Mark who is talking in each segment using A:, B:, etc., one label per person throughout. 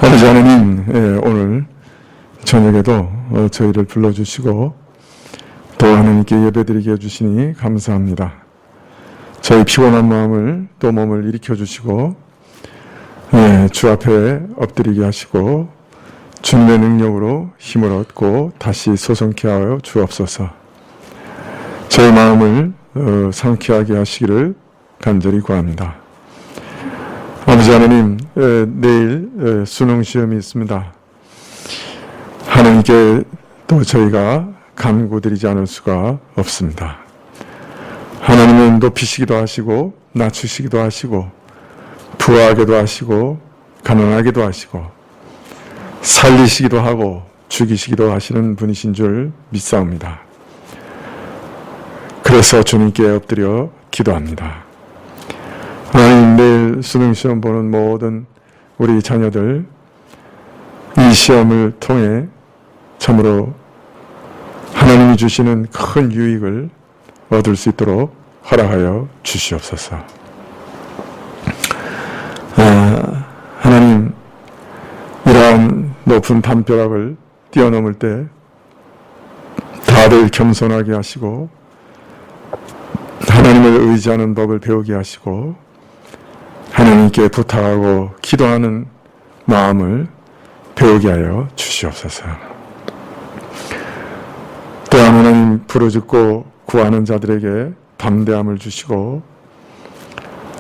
A: 아버지 하나님, 오늘 저녁에도 저희를 불러주시고 또 하나님께 예배드리게 해주시니 감사합니다. 저희 피곤한 마음을 또 몸을 일으켜 주시고 주 앞에 엎드리게 하시고 주님의 능력으로 힘을 얻고 다시 소성케 하여 주옵소서. 저희 마음을 상쾌하게 하시기를 간절히 구합니다. 아버지 하나님, 내일 수능 시험이 있습니다. 하나님께 또 저희가 간구드리지 않을 수가 없습니다. 하나님은 높이시기도 하시고 낮추시기도 하시고 부하게도 하시고 가난하게도 하시고 살리시기도 하고 죽이시기도 하시는 분이신 줄 믿사옵니다. 그래서 주님께 엎드려 기도합니다. 하나님, 내일 수능시험 보는 모든 우리 자녀들 이 시험을 통해 참으로 하나님이 주시는 큰 유익을 얻을 수 있도록 허락하여 주시옵소서. 하나님, 이러한 높은 담벼락을 뛰어넘을 때 다들 겸손하게 하시고 하나님을 의지하는 법을 배우게 하시고 하나님께 부탁하고 기도하는 마음을 배우게 하여 주시옵소서. 또한 하나님, 부르짖고 구하는 자들에게 담대함을 주시고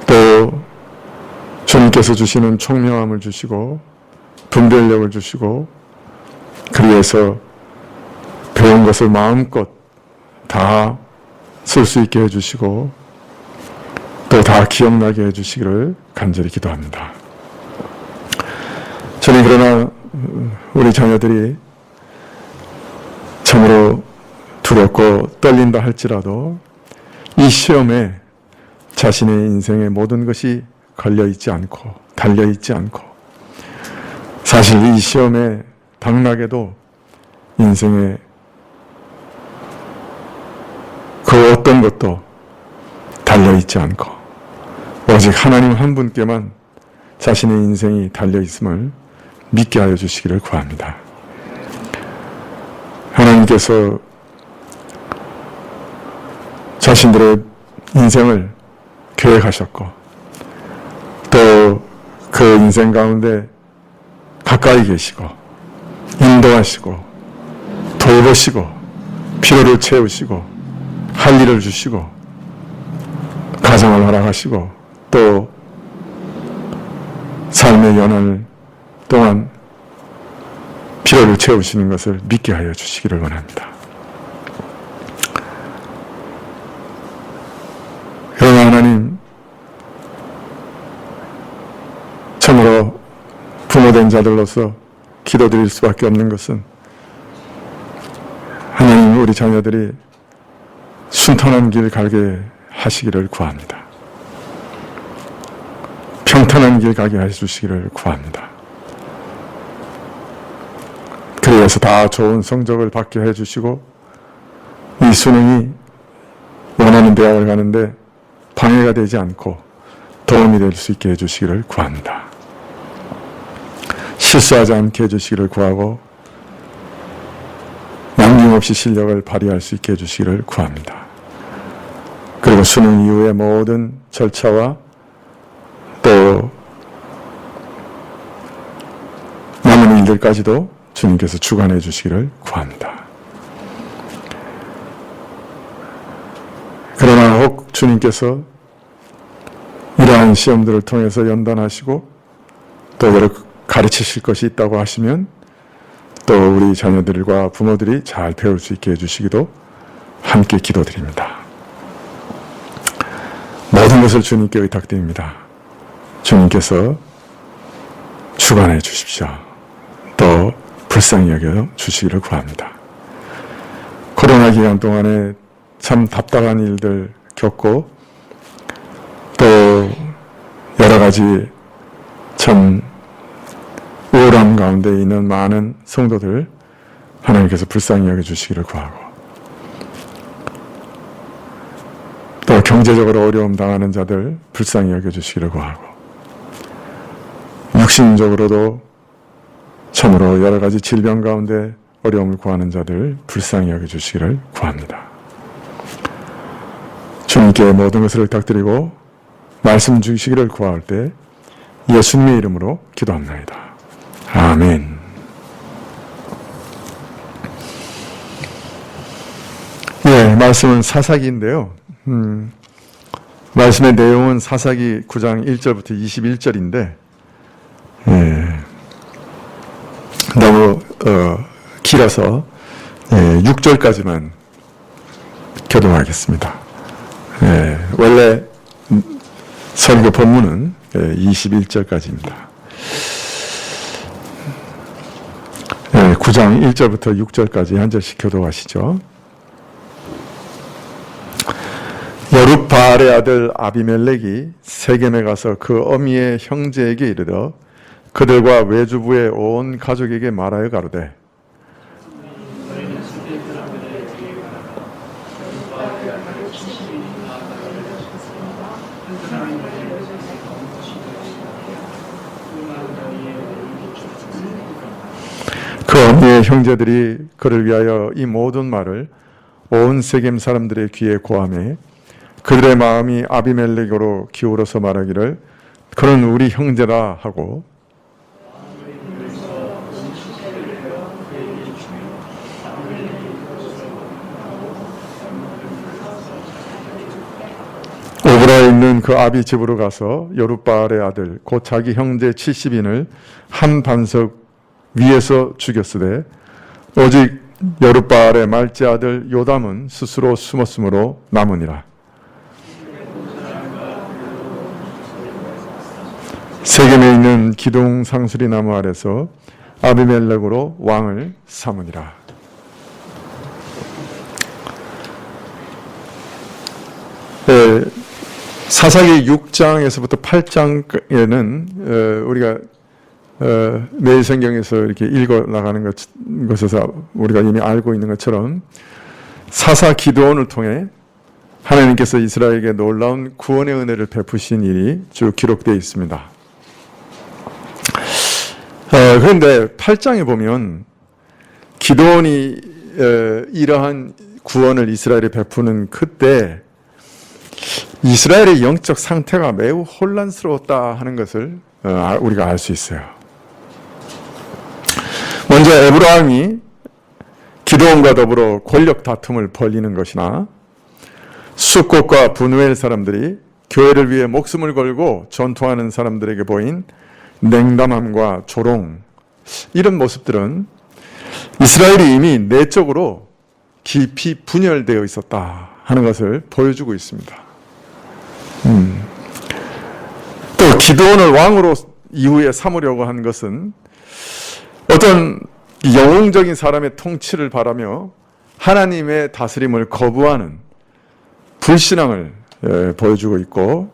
A: 또 주님께서 주시는 총명함을 주시고 분별력을 주시고 그리해서 배운 것을 마음껏 다 쓸 수 있게 해주시고 또 다 기억나게 해주시기를 간절히 기도합니다. 저는 그러나 우리 자녀들이 참으로 두렵고 떨린다 할지라도 이 시험에 자신의 인생의 모든 것이 걸려있지 않고 달려있지 않고 사실 이 시험에 당락에도 인생의 그 어떤 것도 달려있지 않고 오직 하나님 한 분께만 자신의 인생이 달려있음을 믿게 하여 주시기를 구합니다. 하나님께서 자신들의 인생을 계획하셨고 또 그 인생 가운데 가까이 계시고 인도하시고 돌보시고 필요를 채우시고 할 일을 주시고 가정을 허락하시고 또 삶의 연한 동안 필요를 채우시는 것을 믿게 하여 주시기를 원합니다. 그러나 하나님, 참으로 부모된 자들로서 기도드릴 수밖에 없는 것은 하나님, 우리 자녀들이 순탄한 길 가게 하시기를 구합니다. 평탄한 길 가게 해주시기를 구합니다. 그래서 다 좋은 성적을 받게 해주시고 이 수능이 원하는 대학을 가는데 방해가 되지 않고 도움이 될 수 있게 해주시기를 구합니다. 실수하지 않게 해주시기를 구하고 남김없이 실력을 발휘할 수 있게 해주시기를 구합니다. 그리고 수능 이후의 모든 절차와 또 남은 일들까지도 주님께서 주관해 주시기를 구합니다. 그러나 혹 주님께서 이러한 시험들을 통해서 연단하시고 또 가르치실 것이 있다고 하시면 또 우리 자녀들과 부모들이 잘 배울 수 있게 해주시기도 함께 기도드립니다. 모든 것을 주님께 의탁드립니다. 주님께서 주관해 주십시오. 또 불쌍히 여겨 주시기를 구합니다. 코로나 기간 동안에 참 답답한 일들 겪고 또 여러 가지 참 우울함 가운데 있는 많은 성도들 하나님께서 불쌍히 여겨 주시기를 구하고 또 경제적으로 어려움 당하는 자들 불쌍히 여겨 주시기를 구하고 육신적으로도 참으로 여러 가지 질병 가운데 어려움을 구하는 자들 불쌍히 여겨주시기를 구합니다. 주님께 모든 것을 탁드리고 말씀 주시기를 구할 때 예수님의 이름으로 기도합나이다. 아멘. 예, 말씀은 사사기인데요. 말씀의 내용은 사사기 9장 1절부터 21절인데 너무 길어서 6절까지만 교독하겠습니다. 원래 설교 본문은 21절까지입니다. 9장 1절부터 6절까지 한 절씩 교독하시죠. 여룻바알의 아들 아비멜렉이 세겜에 가서 그 어미의 형제에게 이르러 그들과 외주부의 온 가족에게 말하여 가로되 그 어미의 형제들이 그를 위하여 이 모든 말을 온 세겜 사람들의 귀에 고하매 그들의 마음이 아비멜렉으로 기울어서 말하기를 그는 우리 형제라 하고 오브라에 있는 그 아비 집으로 가서 여룻바알의 아들 곧 자기 형제 70인을 한 반석 위에서 죽였으되 오직 여룻바알의 말째 아들 요담은 스스로 숨었으므로 남으니라. 세겜에 있는 기둥 상수리 나무 아래서 아비멜렉으로 왕을 삼으니라. 사사기 6장에서부터 8장에는 우리가 매일 성경에서 이렇게 읽어 나가는 것에서 우리가 이미 알고 있는 것처럼 사사 기도원을 통해 하나님께서 이스라엘에게 놀라운 구원의 은혜를 베푸신 일이 쭉 기록되어 있습니다. 그런데 8장에 보면 기도원이 이러한 구원을 이스라엘에 베푸는 그때 이스라엘의 영적 상태가 매우 혼란스러웠다 하는 것을 우리가 알 수 있어요. 먼저 에브라임이 기드온과 더불어 권력 다툼을 벌이는 것이나 숫곳과 분우엘 사람들이 교회를 위해 목숨을 걸고 전투하는 사람들에게 보인 냉담함과 조롱, 이런 모습들은 이스라엘이 이미 내적으로 깊이 분열되어 있었다 하는 것을 보여주고 있습니다. 또 기드온을 왕으로 이후에 삼으려고 한 것은 어떤 영웅적인 사람의 통치를 바라며 하나님의 다스림을 거부하는 불신앙을 보여주고 있고,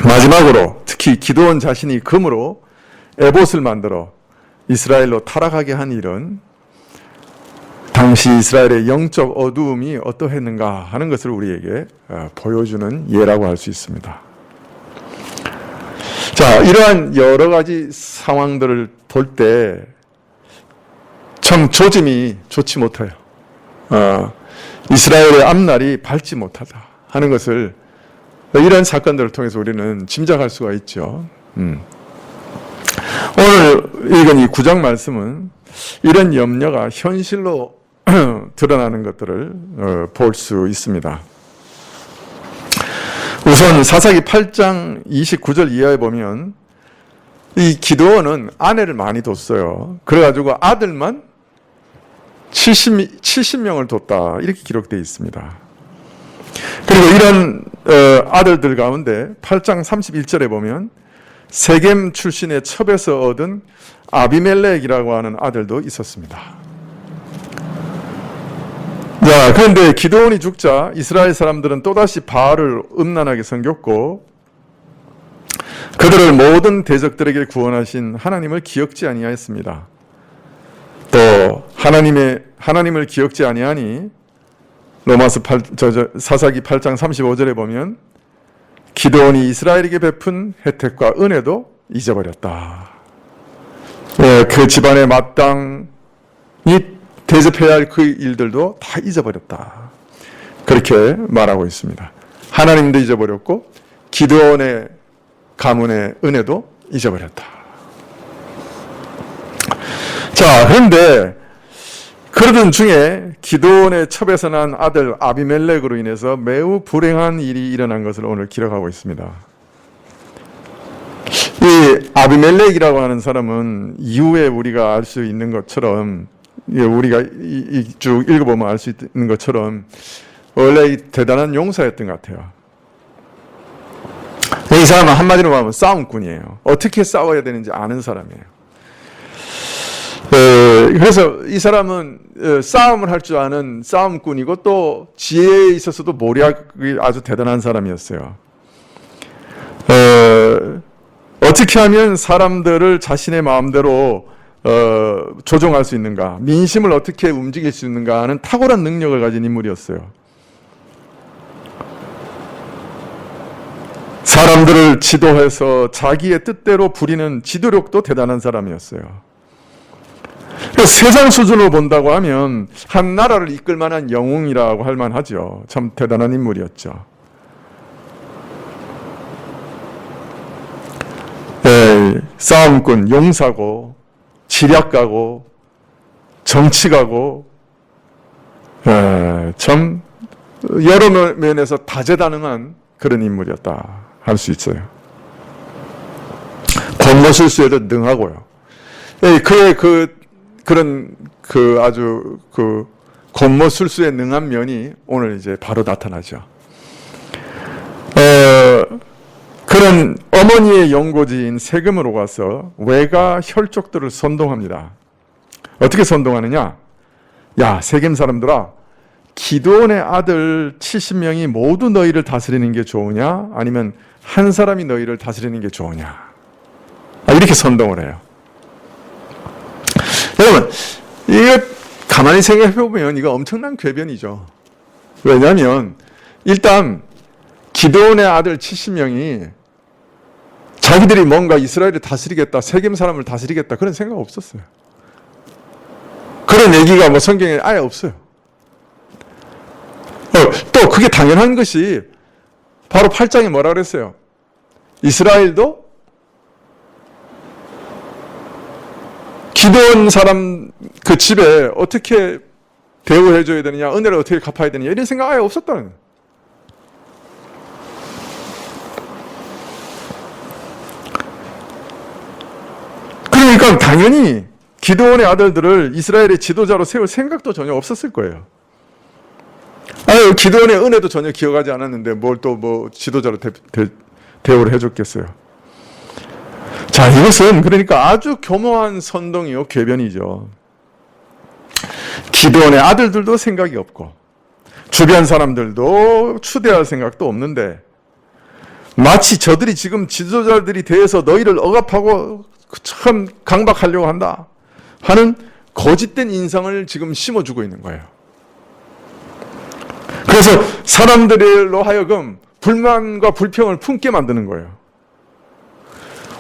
A: 마지막으로 특히 기드온 자신이 금으로 에봇을 만들어 이스라엘로 타락하게 한 일은 당시 이스라엘의 영적 어두움이 어떠했는가 하는 것을 우리에게 보여주는 예라고 할 수 있습니다. 자, 이러한 여러 가지 상황들을 볼 때 참 조짐이 좋지 못해요. 이스라엘의 앞날이 밝지 못하다 하는 것을 이런 사건들을 통해서 우리는 짐작할 수가 있죠. 오늘 읽은 이 9장 말씀은 이런 염려가 현실로 드러나는 것들을 볼 수 있습니다. 우선 사사기 8장 29절 이하에 보면 이 기드온은 아내를 많이 뒀어요. 그래가지고 아들만 70명을 뒀다 이렇게 기록되어 있습니다. 그리고 이런 아들들 가운데 8장 31절에 보면 세겜 출신의 첩에서 얻은 아비멜렉이라고 하는 아들도 있었습니다. 자, 그런데 기드온이 죽자 이스라엘 사람들은 또다시 바알을 음란하게 섬겼고 그들을 모든 대적들에게 구원하신 하나님을 기억지 아니하였습니다. 또 하나님을 기억지 아니하니 사사기 8장 35절에 보면 기드온이 이스라엘에게 베푼 혜택과 은혜도 잊어버렸다. 그 집안의 마땅히 대접해야 할 그 일들도 다 잊어버렸다. 그렇게 말하고 있습니다. 하나님도 잊어버렸고 기드온의 가문의 은혜도 잊어버렸다. 자, 그런데 그러던 중에 기드온의 첩에서 난 아들 아비멜렉으로 인해서 매우 불행한 일이 일어난 것을 오늘 기록하고 있습니다. 이 아비멜렉이라고 하는 사람은 이후에 우리가 알 수 있는 것처럼, 우리가 쭉 읽어보면 알 수 있는 것처럼 원래 대단한 용사였던 것 같아요. 이 사람은 한마디로 말하면 싸움꾼이에요. 어떻게 싸워야 되는지 아는 사람이에요. 그래서 이 사람은 싸움을 할 줄 아는 싸움꾼이고 또 지혜에 있어서도 모략이 아주 대단한 사람이었어요. 어떻게 하면 사람들을 자신의 마음대로 조종할 수 있는가, 민심을 어떻게 움직일 수 있는가 하는 탁월한 능력을 가진 인물이었어요. 사람들을 지도해서 자기의 뜻대로 부리는 지도력도 대단한 사람이었어요. 세상 수준으로 본다고 하면 한 나라를 이끌 만한 영웅이라고 할 만하죠. 참 대단한 인물이었죠. 싸움꾼, 용사고, 지략가고, 정치가고, 참 여러 면에서 다재다능한 그런 인물이었다 할 수 있어요. 권모술수에도 능하고요. 그의 그런 아주 권모술수에 능한 면이 오늘 이제 바로 나타나죠. 그런 어머니의 연고지인 세겜으로 가서 외가 혈족들을 선동합니다. 어떻게 선동하느냐? 야, 세겜 사람들아, 기드온의 아들 70명이 모두 너희를 다스리는 게 좋으냐? 아니면 한 사람이 너희를 다스리는 게 좋으냐? 이렇게 선동을 해요. 여러분, 이거 가만히 생각해 보면 이거 엄청난 궤변이죠. 왜냐하면 일단 기드온의 아들 70명이 자기들이 뭔가 이스라엘을 다스리겠다, 세겜 사람을 다스리겠다 그런 생각 없었어요. 그런 얘기가 뭐 성경에 아예 없어요. 또 그게 당연한 것이 바로 8장에 뭐라 그랬어요? 이스라엘도 기드온 사람 그 집에 어떻게 대우해줘야 되느냐, 은혜를 어떻게 갚아야 되느냐 이런 생각 아예 없었다는 거예요. 그러니까 당연히 기드온의 아들들을 이스라엘의 지도자로 세울 생각도 전혀 없었을 거예요. 기드온의 은혜도 전혀 기억하지 않았는데 뭘 또 뭐 지도자로 대우를 해줬겠어요. 자, 이것은 그러니까 아주 교묘한 선동이요, 궤변이죠. 기드온의 아들들도 생각이 없고 주변 사람들도 추대할 생각도 없는데 마치 저들이 지금 지도자들이 대해서 너희를 억압하고 참 강박하려고 한다 하는 거짓된 인상을 지금 심어주고 있는 거예요. 그래서 사람들로 하여금 불만과 불평을 품게 만드는 거예요.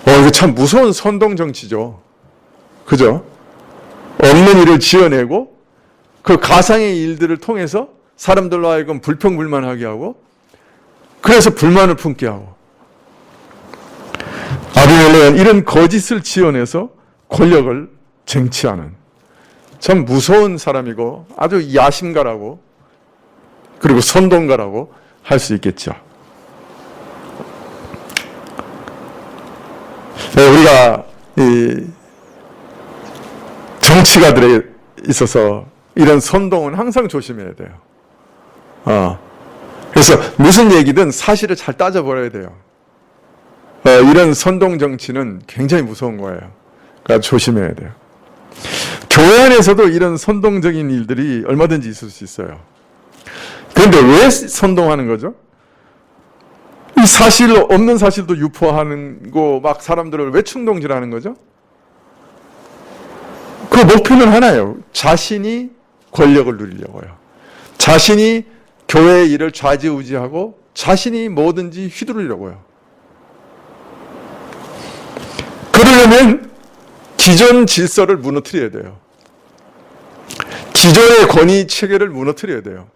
A: 이거 참 무서운 선동 정치죠. 그죠? 없는 일을 지어내고 그 가상의 일들을 통해서 사람들로 하여금 불평불만하게 하고 그래서 불만을 품게 하고 아비멜렉은 이런 거짓을 지어내서 권력을 쟁취하는 참 무서운 사람이고 아주 야심가라고 그리고 선동가라고 할 수 있겠죠. 우리가 이 정치가들에 있어서 이런 선동은 항상 조심해야 돼요. 그래서 무슨 얘기든 사실을 잘 따져버려야 돼요. 이런 선동 정치는 굉장히 무서운 거예요. 그러니까 조심해야 돼요. 교회 안에서도 이런 선동적인 일들이 얼마든지 있을 수 있어요. 그런데 왜 선동하는 거죠? 이 사실, 없는 사실도 유포하는 거, 막 사람들을 왜 충동질하는 거죠? 그 목표는 하나예요. 자신이 권력을 누리려고요. 자신이 교회의 일을 좌지우지하고 자신이 뭐든지 휘두르려고요. 그러려면 기존 질서를 무너뜨려야 돼요. 기존의 권위 체계를 무너뜨려야 돼요.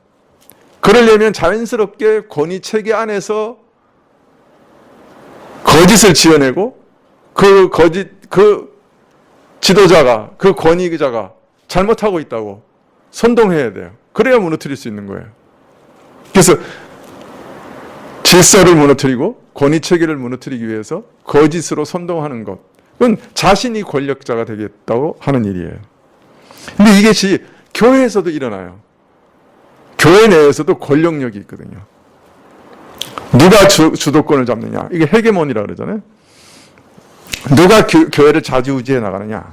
A: 그러려면 자연스럽게 권위 체계 안에서 거짓을 지어내고 그 지도자가, 그 권위자가 잘못하고 있다고 선동해야 돼요. 그래야 무너뜨릴 수 있는 거예요. 그래서 질서를 무너뜨리고 권위 체계를 무너뜨리기 위해서 거짓으로 선동하는 것, 그건 자신이 권력자가 되겠다고 하는 일이에요. 근데 이것이 교회에서도 일어나요. 교회 내에서도 권력력이 있거든요. 누가 주도권을 잡느냐, 이게 헤게몬이라고 그러잖아요. 누가 교회를 좌지우지해 나가느냐.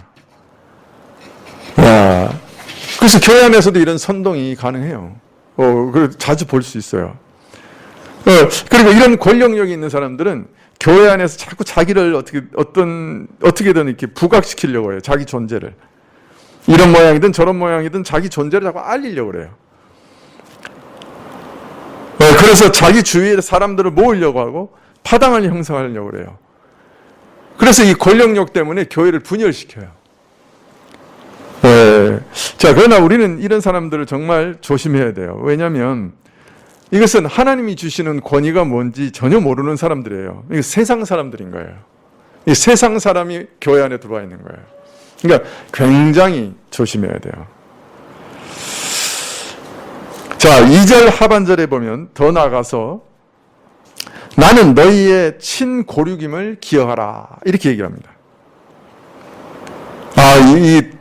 A: 그래서 교회 안에서도 이런 선동이 가능해요. 자주 볼 수 있어요. 그리고 이런 권력력이 있는 사람들은 교회 안에서 자꾸 자기를 어떻게든 이렇게 부각시키려고 해요. 자기 존재를. 이런 모양이든 저런 모양이든 자기 존재를 자꾸 알리려고 그래요. 그래서 자기 주위에 사람들을 모으려고 하고 파당을 형성하려고 그래요. 그래서 이 권력력 때문에 교회를 분열시켜요. 자, 그러나 우리는 이런 사람들을 정말 조심해야 돼요. 왜냐하면 이것은 하나님이 주시는 권위가 뭔지 전혀 모르는 사람들이에요. 이거 세상 사람들인 거예요. 이 세상 사람이 교회 안에 들어와 있는 거예요. 그러니까 굉장히 조심해야 돼요. 자, 2절 하반절에 보면 더 나아가서 나는 너희의 친고륙임을 기억하라, 이렇게 얘기합니다.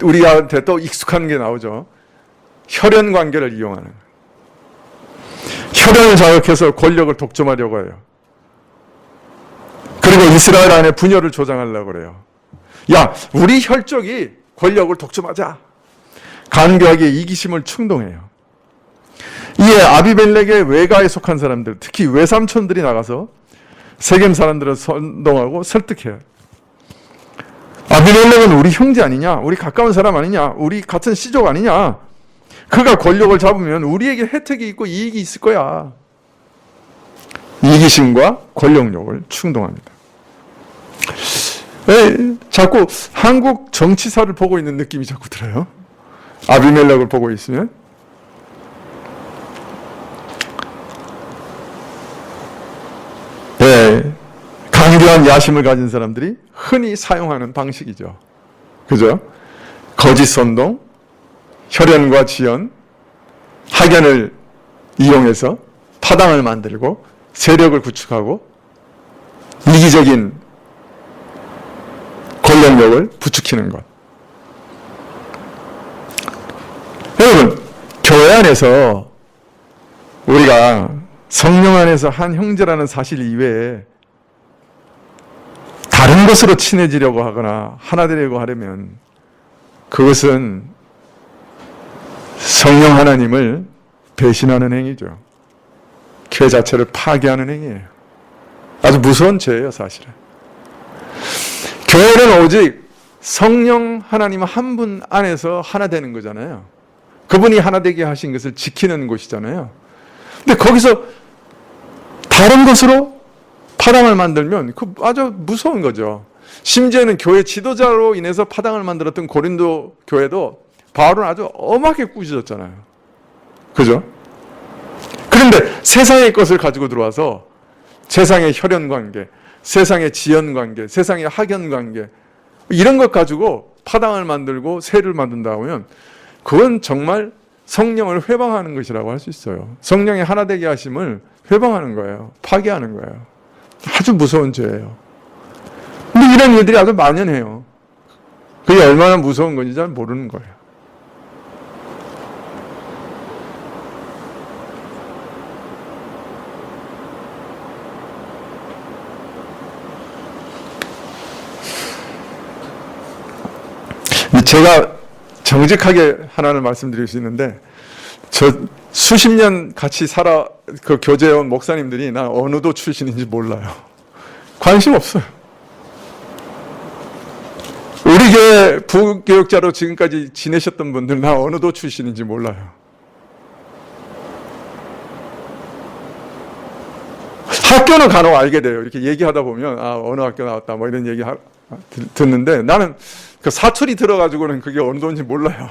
A: 우리한테 또 익숙한 게 나오죠. 혈연 관계를 이용하는. 혈연을 자극해서 권력을 독점하려고 해요. 그리고 이스라엘 안에 분열을 조장하려고 그래요. 야, 우리 혈족이 권력을 독점하자. 간교하게 이기심을 충동해요. 이에 아비멜렉의 외가에 속한 사람들, 특히 외삼촌들이 나가서 세겜 사람들을 선동하고 설득해요. 아비멜렉은 우리 형제 아니냐? 우리 가까운 사람 아니냐? 우리 같은 씨족 아니냐? 그가 권력을 잡으면 우리에게 혜택이 있고 이익이 있을 거야. 이기심과 권력욕을 충동합니다. 자꾸 한국 정치사를 보고 있는 느낌이 자꾸 들어요. 아비멜렉을 보고 있으면. 강교한 야심을 가진 사람들이 흔히 사용하는 방식이죠. 그죠? 거짓 선동, 혈연과 지연, 학연을 이용해서 파당을 만들고 세력을 구축하고 이기적인 권력력을 부추기는 것. 여러분, 교회 안에서 우리가 성령 안에서 한 형제라는 사실 이외에 다른 것으로 친해지려고 하거나 하나 되려고 하려면 그것은 성령 하나님을 배신하는 행위죠. 교회 자체를 파괴하는 행위예요. 아주 무서운 죄예요, 사실은. 교회는 오직 성령 하나님 한 분 안에서 하나 되는 거잖아요. 그분이 하나 되게 하신 것을 지키는 곳이잖아요. 근데 거기서 다른 것으로 파당을 만들면 그 아주 무서운 거죠. 심지어는 교회 지도자로 인해서 파당을 만들었던 고린도 교회도 바울은 아주 엄하게 꾸짖었잖아요. 그죠? 그런데 세상의 것을 가지고 들어와서 세상의 혈연관계, 세상의 지연관계, 세상의 학연관계 이런 것 가지고 파당을 만들고 세를 만든다 하면 그건 정말 성령을 회방하는 것이라고 할 수 있어요. 성령의 하나 되게 하심을 회방하는 거예요. 파괴하는 거예요. 아주 무서운 죄예요. 근데 이런 일들이 아주 만연해요. 그게 얼마나 무서운 건지 잘 모르는 거예요. 제가 정직하게 하나를 말씀드릴 수 있는데, 저 수십 년 같이 교제해온 목사님들이 나 어느 도 출신인지 몰라요. 관심 없어요. 우리 교회 부교육자로 지금까지 지내셨던 분들 나 어느 도 출신인지 몰라요. 학교는 간혹 알게 돼요. 이렇게 얘기하다 보면 어느 학교 나왔다 뭐 이런 얘기 듣는데 나는 그 사투리 들어가지고는 그게 어느 돈인지 몰라요.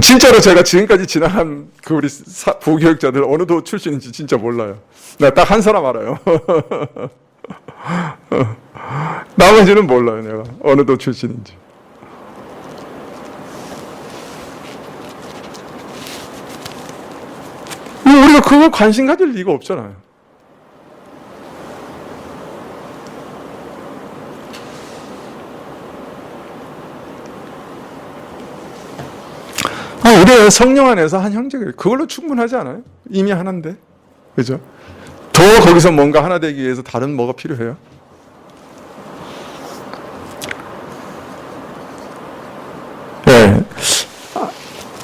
A: 진짜로 제가 지금까지 지나간 그 우리 부교육자들 어느 도 출신인지 진짜 몰라요. 나 딱 한 사람 알아요. 나머지는 몰라요, 내가. 어느 도 출신인지. 우리가 그거 관심 가질 리가 없잖아요. 우리가 성령 안에서 한 형제가 그걸로 충분하지 않아요? 이미 하나인데. 그죠? 더 거기서 뭔가 하나 되기 위해서 다른 뭐가 필요해요? 네.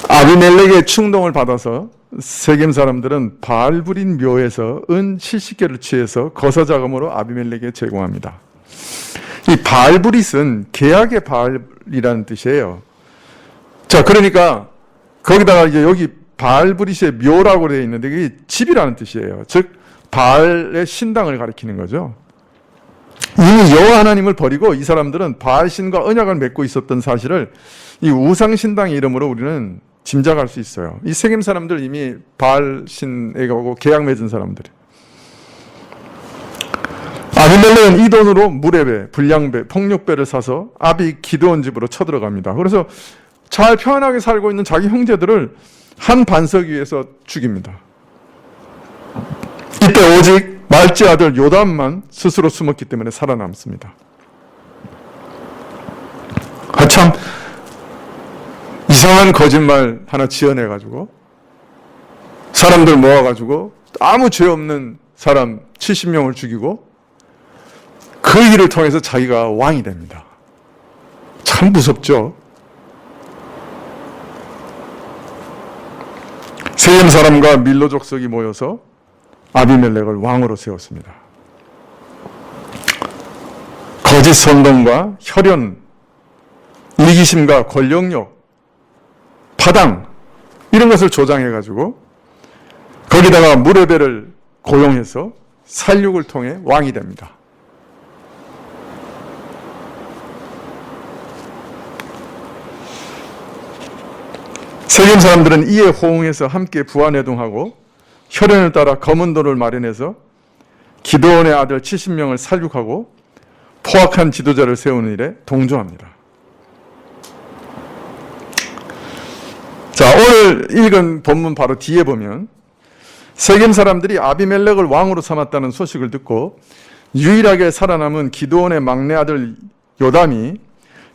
A: 아비멜렉의 충동을 받아서 세겜 사람들은 바알 부린 묘에서 은 70개를 취해서 거서 자금으로 아비멜렉에 제공합니다. 이 바알 부릿은 계약의 바알이라는 뜻이에요. 자, 그러니까 거기다가 이제 여기 바알 부릿의 묘라고 되어 있는데 이게 집이라는 뜻이에요. 즉 바알의 신당을 가리키는 거죠. 이미 여호와 하나님을 버리고 이 사람들은 바알 신과 언약을 맺고 있었던 사실을 이 우상 신당의 이름으로 우리는 짐작할 수 있어요. 이 세겜 사람들 이미 바알 신에 가고 계약 맺은 사람들이에요. 아비멜렉은 이 돈으로 물회배, 불량배, 폭력배를 사서 아비 기드온 집으로 쳐들어갑니다. 그래서 잘 평안하게 살고 있는 자기 형제들을 한 반석 위에서 죽입니다. 이때 오직 말지 아들 요담만 스스로 숨었기 때문에 살아남습니다. 참 이상한 거짓말 하나 지어내가지고 사람들 모아가지고 아무 죄 없는 사람 70명을 죽이고 그 일을 통해서 자기가 왕이 됩니다. 참 무섭죠? 세겜 사람과 밀로 족속이 모여서 아비멜렉을 왕으로 세웠습니다. 거짓 선동과 혈연, 이기심과 권력욕, 파당 이런 것을 조장해가지고 거기다가 무레베를 고용해서 살육을 통해 왕이 됩니다. 세겜 사람들은 이에 호응해서 함께 부하내동하고 혈연을 따라 검은 돌을 마련해서 기드온의 아들 70명을 살육하고 포악한 지도자를 세우는 일에 동조합니다. 자, 오늘 읽은 본문 바로 뒤에 보면 세겜 사람들이 아비멜렉을 왕으로 삼았다는 소식을 듣고 유일하게 살아남은 기드온의 막내 아들 요담이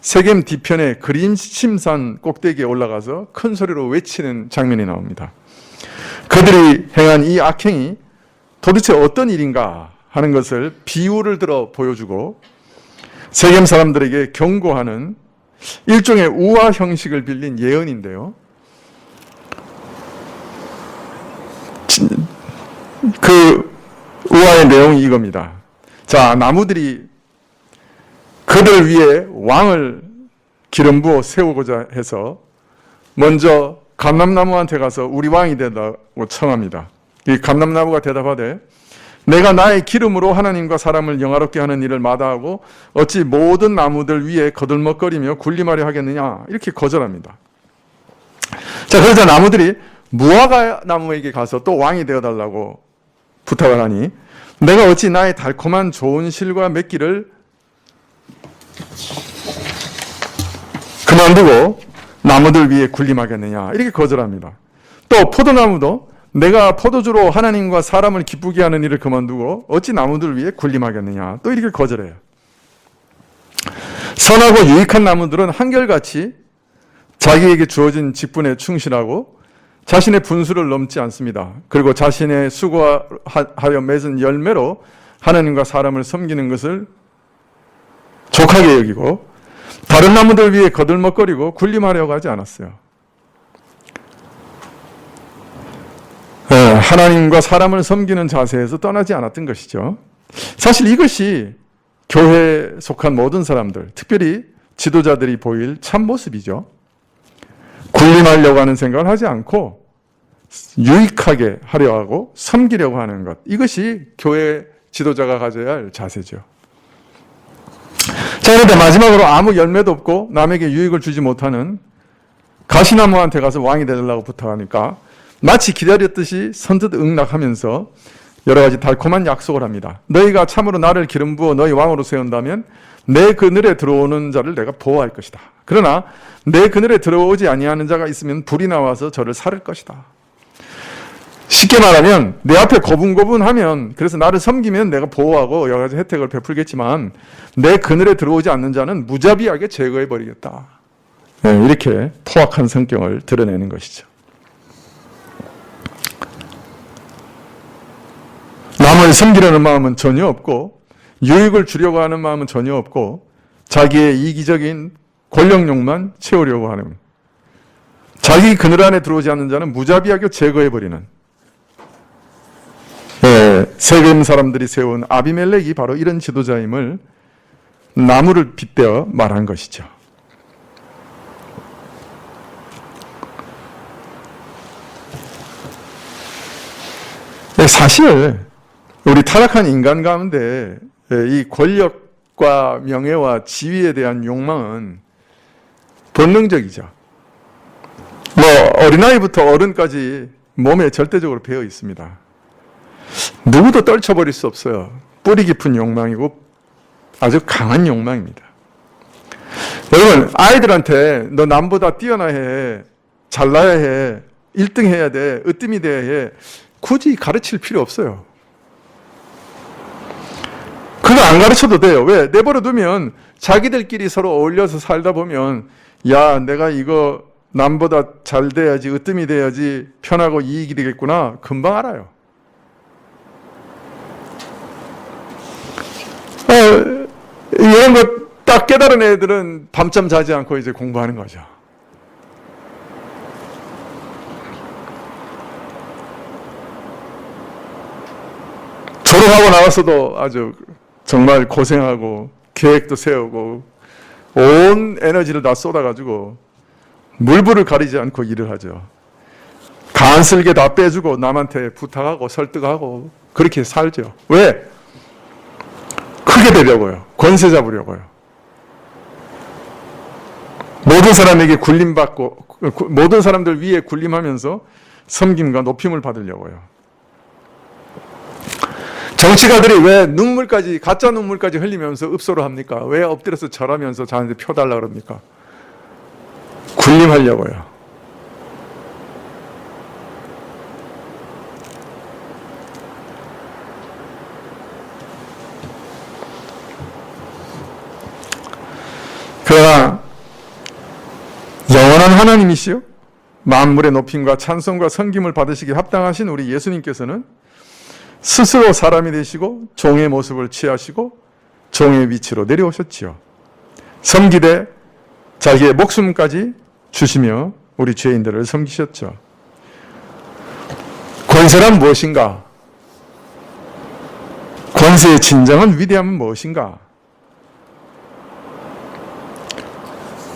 A: 세겜 뒤편의 그림심산 꼭대기에 올라가서 큰 소리로 외치는 장면이 나옵니다. 그들이 행한 이 악행이 도대체 어떤 일인가 하는 것을 비유를 들어 보여주고 세겜 사람들에게 경고하는 일종의 우화 형식을 빌린 예언인데요. 그 우화의 내용이 이겁니다. 자, 나무들이 그들 위에 왕을 기름 부어 세우고자 해서 먼저 감람나무한테 가서 우리 왕이 되라고 청합니다. 이 감람나무가 대답하되 내가 나의 기름으로 하나님과 사람을 영화롭게 하는 일을 마다하고 어찌 모든 나무들 위에 거들먹거리며 군림하려 하겠느냐 이렇게 거절합니다. 자, 그러자 나무들이 무화과 나무에게 가서 또 왕이 되어달라고 부탁을 하니 내가 어찌 나의 달콤한 좋은 실과 맺기를 그만두고 나무들 위에 군림하겠느냐 이렇게 거절합니다. 또 포도나무도 내가 포도주로 하나님과 사람을 기쁘게 하는 일을 그만두고 어찌 나무들 위에 군림하겠느냐 또 이렇게 거절해요. 선하고 유익한 나무들은 한결같이 자기에게 주어진 직분에 충실하고 자신의 분수를 넘지 않습니다. 그리고 자신의 수고하여 맺은 열매로 하나님과 사람을 섬기는 것을 족하게 여기고 다른 나무들 위에 거들먹거리고 군림하려고 하지 않았어요. 하나님과 사람을 섬기는 자세에서 떠나지 않았던 것이죠. 사실 이것이 교회에 속한 모든 사람들, 특별히 지도자들이 보일 참 모습이죠. 군림하려고 하는 생각을 하지 않고 유익하게 하려 하고 섬기려고 하는 것, 이것이 교회 지도자가 가져야 할 자세죠. 자, 그런데 마지막으로 아무 열매도 없고 남에게 유익을 주지 못하는 가시나무한테 가서 왕이 되려고 부탁하니까 마치 기다렸듯이 선뜻 응낙하면서 여러 가지 달콤한 약속을 합니다. 너희가 참으로 나를 기름 부어 너희 왕으로 세운다면 내 그늘에 들어오는 자를 내가 보호할 것이다. 그러나 내 그늘에 들어오지 아니하는 자가 있으면 불이 나와서 저를 살을 것이다. 쉽게 말하면 내 앞에 고분고분하면, 그래서 나를 섬기면 내가 보호하고 여러 가지 혜택을 베풀겠지만 내 그늘에 들어오지 않는 자는 무자비하게 제거해버리겠다. 네, 이렇게 포악한 성격을 드러내는 것이죠. 남을 섬기려는 마음은 전혀 없고 유익을 주려고 하는 마음은 전혀 없고 자기의 이기적인 권력욕만 채우려고 하는, 자기 그늘 안에 들어오지 않는 자는 무자비하게 제거해버리는, 세겜 사람들이 세운 아비멜렉이 바로 이런 지도자임을 나무를 빗대어 말한 것이죠. 사실 우리 타락한 인간 가운데 이 권력과 명예와 지위에 대한 욕망은 본능적이죠. 어린아이부터 어른까지 몸에 절대적으로 배어 있습니다. 누구도 떨쳐버릴 수 없어요. 뿌리 깊은 욕망이고 아주 강한 욕망입니다. 여러분, 아이들한테 너 남보다 뛰어나야 해, 잘나야 해, 1등 해야 돼, 으뜸이 돼야 해, 굳이 가르칠 필요 없어요. 그거 안 가르쳐도 돼요. 왜? 내버려 두면 자기들끼리 서로 어울려서 살다 보면, 야, 내가 이거 남보다 잘 돼야지, 으뜸이 돼야지 편하고 이익이 되겠구나, 금방 알아요. 이런 거 딱 깨달은 애들은 밤잠 자지 않고 이제 공부하는 거죠. 졸업하고 나와서도 아주 정말 고생하고 계획도 세우고 온 에너지를 다 쏟아가지고 물불을 가리지 않고 일을 하죠. 간슬게 다 빼주고 남한테 부탁하고 설득하고 그렇게 살죠. 왜? 크게 되려고요. 권세 잡으려고요. 모든 사람에게 굴림받고, 모든 사람들 위에 굴림하면서 섬김과 높임을 받으려고요. 정치가들이 왜 눈물까지, 가짜 눈물까지 흘리면서 읍소를 합니까? 왜 엎드려서 절하면서 저한테 표 달라 그럽니까? 굴림하려고요. 그러나 영원한 하나님이시요 만물의 높임과 찬송과 섬김을 받으시기 합당하신 우리 예수님께서는 스스로 사람이 되시고 종의 모습을 취하시고 종의 위치로 내려오셨지요. 섬기되 자기의 목숨까지 주시며 우리 죄인들을 섬기셨죠. 권세란 무엇인가? 권세의 진정한 위대함은 무엇인가?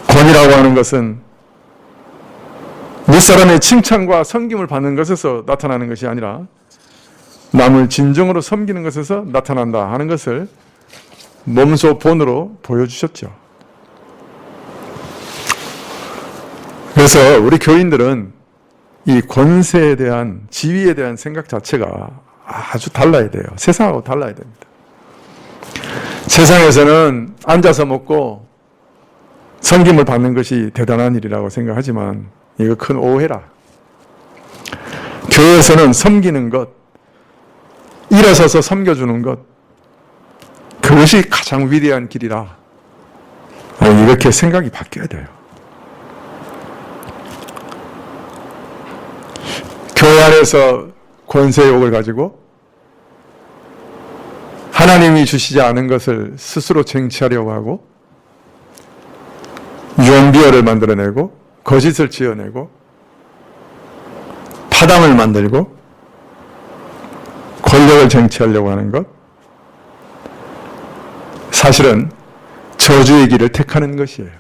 A: 권이라고 하는 것은 윗사람의 칭찬과 섬김을 받는 것에서 나타나는 것이 아니라 남을 진정으로 섬기는 것에서 나타난다 하는 것을 몸소 본으로 보여주셨죠. 그래서 우리 교인들은 이 권세에 대한, 지위에 대한 생각 자체가 아주 달라야 돼요. 세상하고 달라야 됩니다. 세상에서는 앉아서 먹고 섬김을 받는 것이 대단한 일이라고 생각하지만 이거 큰 오해라. 교회에서는 섬기는 것, 일어서서 섬겨주는 것, 그것이 가장 위대한 길이라. 이렇게 생각이 바뀌어야 돼요. 교회 안에서 권세욕을 가지고 하나님이 주시지 않은 것을 스스로 쟁취하려고 하고 유언비어를 만들어내고 거짓을 지어내고 파당을 만들고 권력을 쟁취하려고 하는 것, 사실은 저주의 길을 택하는 것이에요.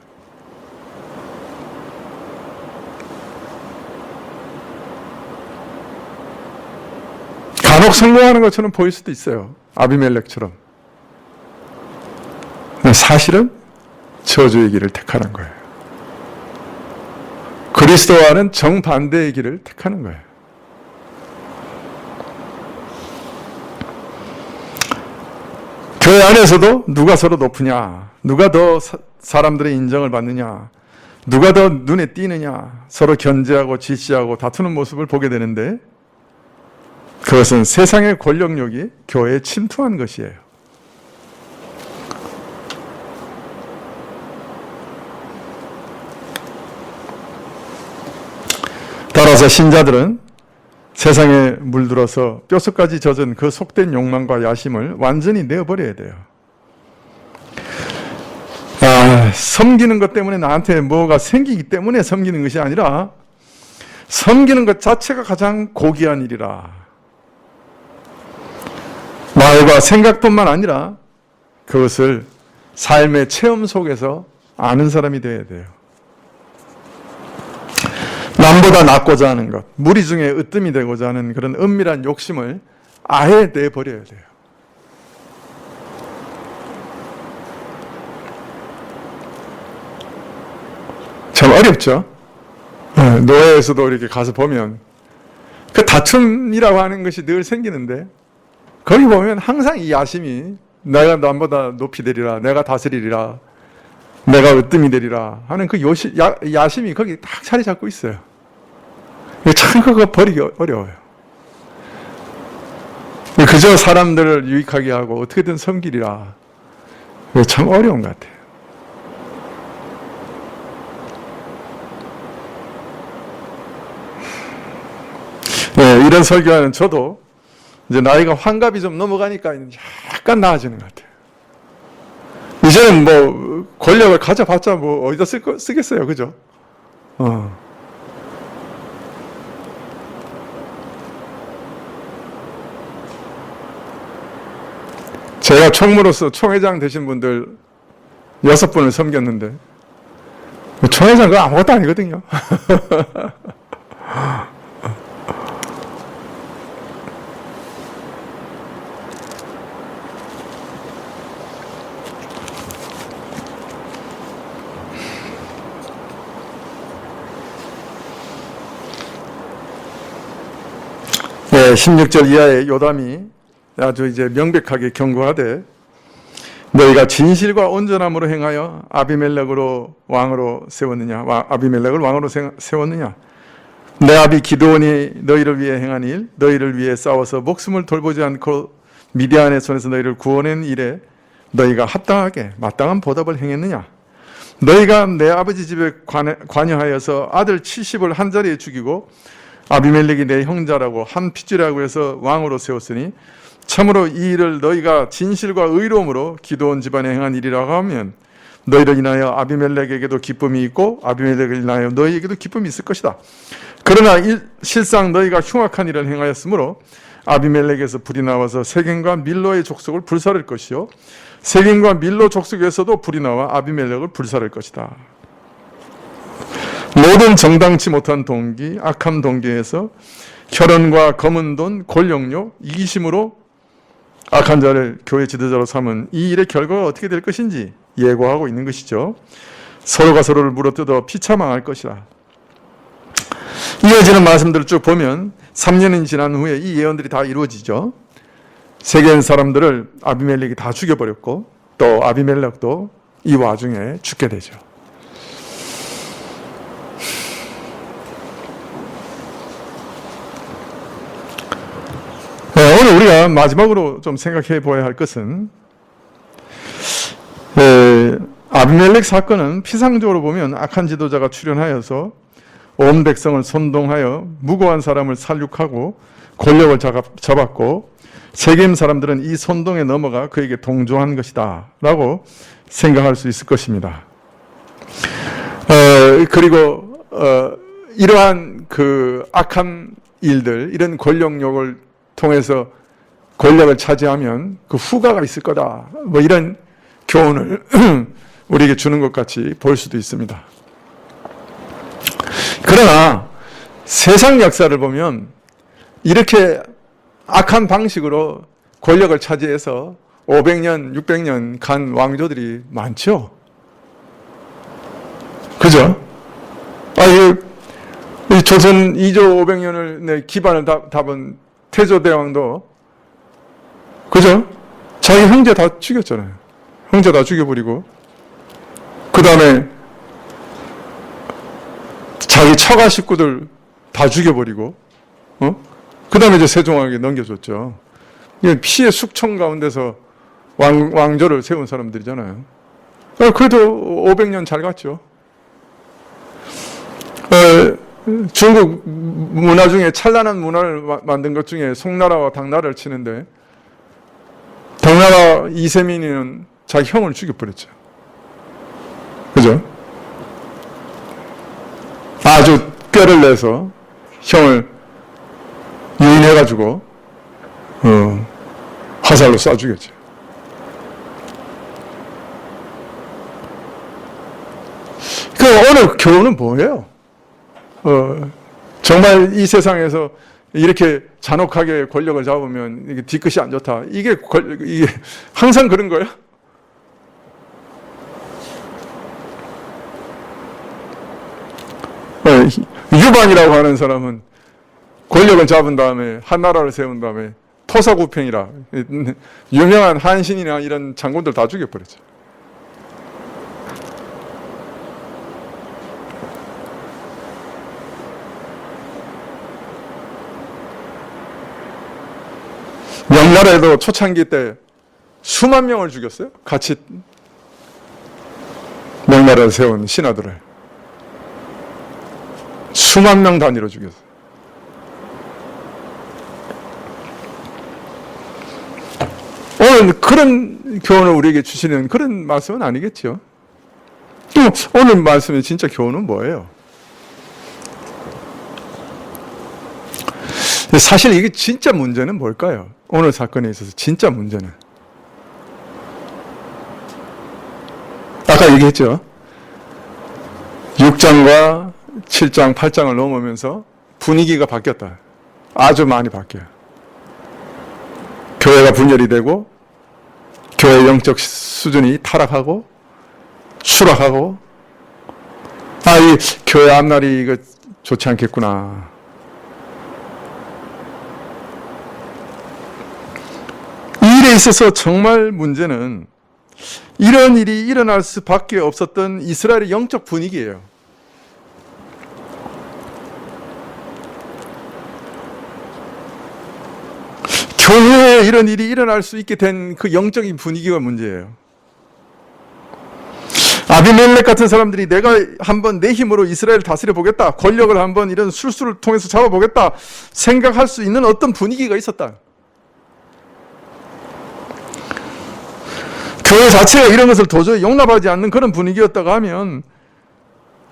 A: 비록 성공하는 것처럼 보일 수도 있어요. 아비멜렉처럼. 사실은 저주의 길을 택하는 거예요. 그리스도와는 정반대의 길을 택하는 거예요. 교회 안에서도 누가 서로 높으냐, 누가 더 사람들의 인정을 받느냐, 누가 더 눈에 띄느냐, 서로 견제하고 지시하고 다투는 모습을 보게 되는데, 그것은 세상의 권력력이 교회에 침투한 것이에요. 따라서 신자들은 세상에 물들어서 뼛속까지 젖은 그 속된 욕망과 야심을 완전히 내어버려야 돼요. 섬기는 것 때문에 나한테 뭐가 생기기 때문에 섬기는 것이 아니라 섬기는 것 자체가 가장 고귀한 일이라. 말과 생각뿐만 아니라 그것을 삶의 체험 속에서 아는 사람이 되어야 돼요. 남보다 낫고자 하는 것, 무리 중에 으뜸이 되고자 하는 그런 은밀한 욕심을 아예 내버려야 돼요. 참 어렵죠? 노예에서도 이렇게 가서 보면 그 다툼이라고 하는 것이 늘 생기는데, 거기 보면 항상 이 야심이 내가 남보다 높이 되리라, 내가 다스리리라, 내가 으뜸이 되리라 하는 그 야심이 거기 딱 자리 잡고 있어요. 참 그거 버리기 어려워요. 그저 사람들을 유익하게 하고 어떻게든 섬기리라. 참 어려운 것 같아요. 이런 설교하는 저도 이제 나이가 환갑이 좀 넘어가니까 약간 나아지는 것 같아요. 이제는 뭐 권력을 가져봤자 뭐 어디다 쓰겠어요, 그죠? 제가 총무로서 총회장 되신 분들 6분을 섬겼는데, 총회장 그거 아무것도 아니거든요. 네, 16절 이하의 요담이 아주 이제 명백하게 경고하되, 너희가 진실과 온전함으로 행하여 아비멜렉을 왕으로 세웠느냐, 내 아비 기드온이 너희를 위해 행한 일, 너희를 위해 싸워서 목숨을 돌보지 않고 미디안의 손에서 너희를 구원한 일에 너희가 합당하게 마땅한 보답을 행했느냐? 너희가 내 아버지 집에 관여하여서 아들 70을 한 자리에 죽이고 아비멜렉이 내 형제라고 한 핏줄이라고 해서 왕으로 세웠으니 참으로 이 일을 너희가 진실과 의로움으로 기드온 집안에 행한 일이라고 하면 너희를 인하여 아비멜렉에게도 기쁨이 있고 아비멜렉을 인하여 너희에게도 기쁨이 있을 것이다. 그러나 실상 너희가 흉악한 일을 행하였으므로 아비멜렉에서 불이 나와서 세겜과 밀로의 족속을 불살을 것이요 세겜과 밀로 족속에서도 불이 나와 아비멜렉을 불살을 것이다. 모든 정당치 못한 동기, 악한 동기에서 혈연과 검은 돈, 권력욕, 이기심으로 악한 자를 교회 지도자로 삼은 이 일의 결과가 어떻게 될 것인지 예고하고 있는 것이죠. 서로가 서로를 물어뜯어 피차망할 것이라. 이어지는 말씀들을 쭉 보면 3년이 지난 후에 이 예언들이 다 이루어지죠. 세겜 사람들을 아비멜렉이 다 죽여버렸고 또 아비멜렉도 이 와중에 죽게 되죠. 오늘 우리가 마지막으로 좀 생각해 보아야 할 것은, 아비멜렉 사건은 피상적으로 보면 악한 지도자가 출현하여서 온 백성을 선동하여 무고한 사람을 살육하고 권력을 잡았고 세겜 사람들은 이 선동에 넘어가 그에게 동조한 것이다 라고 생각할 수 있을 것입니다. 그리고 이러한 그 악한 일들, 이런 권력욕을 통해서 권력을 차지하면 그 후과가 있을 거다, 뭐 이런 교훈을 우리에게 주는 것 같이 볼 수도 있습니다. 그러나 세상 역사를 보면 이렇게 악한 방식으로 권력을 차지해서 500년, 600년 간 왕조들이 많죠. 그죠? 이 조선 2조 500년을 기반을 잡은 태조대왕도, 그죠? 자기 형제 다 죽였잖아요. 형제 다 죽여버리고, 그 다음에 자기 처가 식구들 다 죽여버리고, 그 다음에 이제 세종에게 넘겨줬죠. 피해 숙청 가운데서 왕조를 세운 사람들이잖아요. 그래도 500년 잘 갔죠. 중국 문화 중에 찬란한 문화를 만든 것 중에 송나라와 당나라를 치는데, 당나라 이세민이는 자기 형을 죽여버렸죠. 그죠? 아주 뼈를 내서 형을 유인해가지고 화살로 쏴 죽였죠. 오늘 교훈은 뭐예요? 정말 이 세상에서 이렇게 잔혹하게 권력을 잡으면 이게 뒤끝이 안 좋다. 이게 항상 그런 거예요? 유반이라고 하는 사람은 권력을 잡은 다음에 한 나라를 세운 다음에 토사구팽이라 유명한 한신이나 이런 장군들 다 죽여버렸죠. 명나라에도 초창기 때 수만 명을 죽였어요. 같이 명나라를 세운 신하들을 수만 명 단위로 죽였어요. 오늘 그런 교훈을 우리에게 주시는 그런 말씀은 아니겠죠. 또 오늘 말씀의 진짜 교훈은 뭐예요? 사실 이게 진짜 문제는 뭘까요? 오늘 사건에 있어서 진짜 문제는, 아까 얘기했죠. 6장과 7장, 8장을 넘으면서 분위기가 바뀌었다. 아주 많이 바뀌어요. 교회가 분열이 되고, 교회 영적 수준이 타락하고, 추락하고, 이 교회 앞날이 이거 좋지 않겠구나. 이 일에 있어서 정말 문제는 이런 일이 일어날 수밖에 없었던 이스라엘의 영적 분위기예요. 교회에 이런 일이 일어날 수 있게 된 그 영적인 분위기가 문제예요. 아비멜렉 같은 사람들이 내가 한번 내 힘으로 이스라엘을 다스려 보겠다, 권력을 한번 이런 술수를 통해서 잡아보겠다 생각할 수 있는 어떤 분위기가 있었다. 교회 자체가 이런 것을 도저히 용납하지 않는 그런 분위기였다고 하면,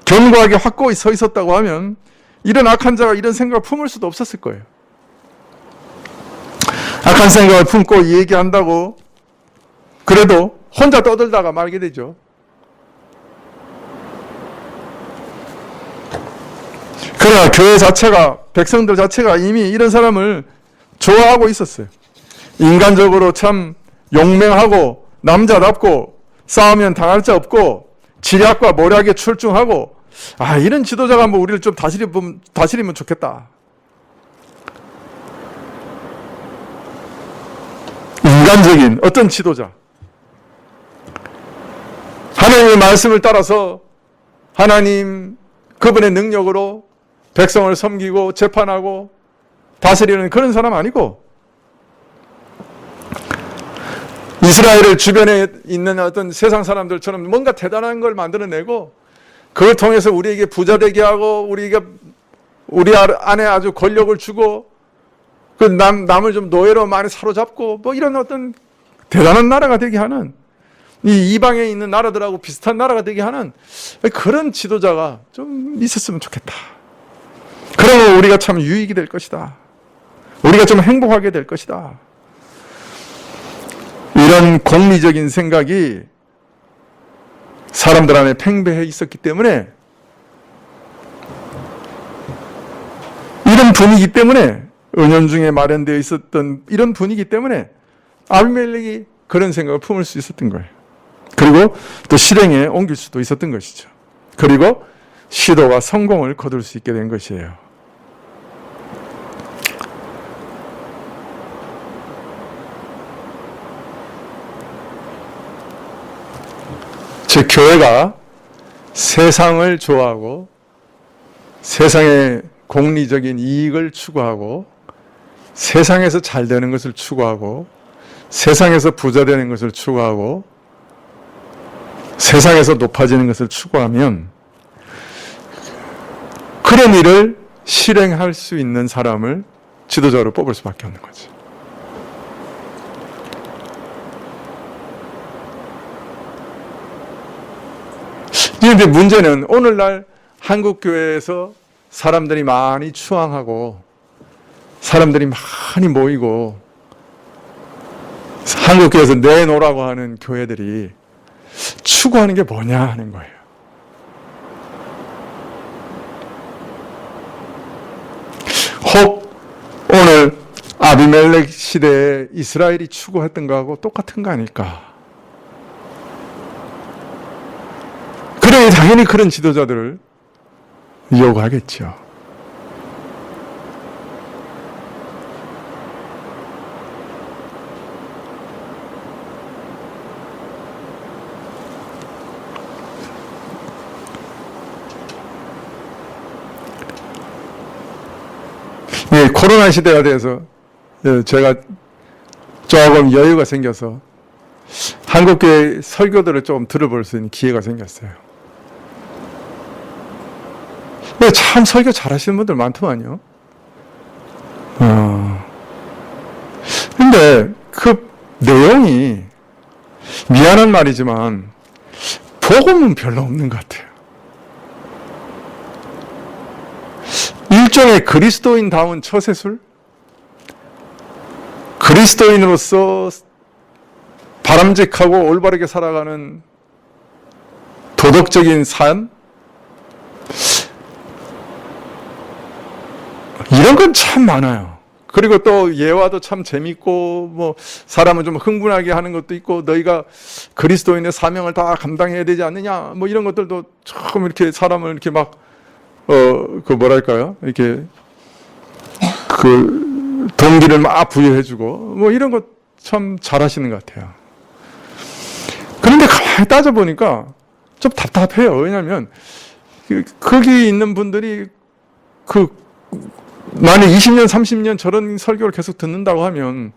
A: 견고하게 확고히 서 있었다고 하면 이런 악한 자가 이런 생각을 품을 수도 없었을 거예요. 악한 생각을 품고 얘기한다고 그래도 혼자 떠들다가 말게 되죠. 그러나 교회 자체가, 백성들 자체가 이미 이런 사람을 좋아하고 있었어요. 인간적으로 참 용맹하고 남자답고 싸우면 당할 자 없고 지략과 모략에 출중하고, 이런 지도자가 한번 우리를 좀 다스리면 좋겠다. 인간적인 어떤 지도자, 하나님의 말씀을 따라서 하나님 그분의 능력으로 백성을 섬기고 재판하고 다스리는 그런 사람 아니고, 이스라엘을 주변에 있는 어떤 세상 사람들처럼 뭔가 대단한 걸 만들어내고 그걸 통해서 우리에게 부자 되게 하고 우리 안에 아주 권력을 주고 그 남을 좀 노예로 많이 사로잡고 뭐 이런 어떤 대단한 나라가 되게 하는, 이 이방에 있는 나라들하고 비슷한 나라가 되게 하는 그런 지도자가 좀 있었으면 좋겠다. 그러면 우리가 참 유익이 될 것이다. 우리가 좀 행복하게 될 것이다. 이런 공리적인 생각이 사람들 안에 팽배해 있었기 때문에, 이런 분위기 때문에 은연중에 마련되어 있었던 이런 분위기 때문에 아비멜렉이 그런 생각을 품을 수 있었던 거예요. 그리고 또 실행에 옮길 수도 있었던 것이죠. 그리고 시도가 성공을 거둘 수 있게 된 것이에요. 즉 교회가 세상을 좋아하고 세상의 공리적인 이익을 추구하고 세상에서 잘 되는 것을 추구하고 세상에서 부자 되는 것을 추구하고 세상에서 높아지는 것을 추구하면 그런 일을 실행할 수 있는 사람을 지도자로 뽑을 수밖에 없는 거죠. 그런데 문제는 오늘날 한국 교회에서 사람들이 많이 추앙하고 사람들이 많이 모이고 한국 교회에서 내놓으라고 하는 교회들이 추구하는 게 뭐냐 하는 거예요. 혹 오늘 아비멜렉 시대에 이스라엘이 추구했던 거하고 똑같은 거 아닐까? 그러니 당연히 그런 지도자들을 요구하겠죠. 예, 코로나 시대가 돼서 제가 조금 여유가 생겨서 한국교회 설교들을 좀 들어볼 수 있는 기회가 생겼어요. 참 설교 잘하시는 분들 많더만요. 근데 그 내용이 미안한 말이지만 복음은 별로 없는 것 같아요. 일종의 그리스도인다운 처세술? 그리스도인으로서 바람직하고 올바르게 살아가는 도덕적인 삶? 이런 건 참 많아요. 그리고 또 예화도 참 재밌고 뭐 사람을 좀 흥분하게 하는 것도 있고 너희가 그리스도인의 사명을 다 감당해야 되지 않느냐 뭐 이런 것들도 참 이렇게 사람을 이렇게 막 그 뭐랄까요? 이렇게 그 동기를 막 부여해주고 뭐 이런 것 참 잘하시는 것 같아요. 그런데 가만히 따져보니까 좀 답답해요. 왜냐하면 거기 있는 분들이 만약 20년, 30년 저런 설교를 계속 듣는다고 하면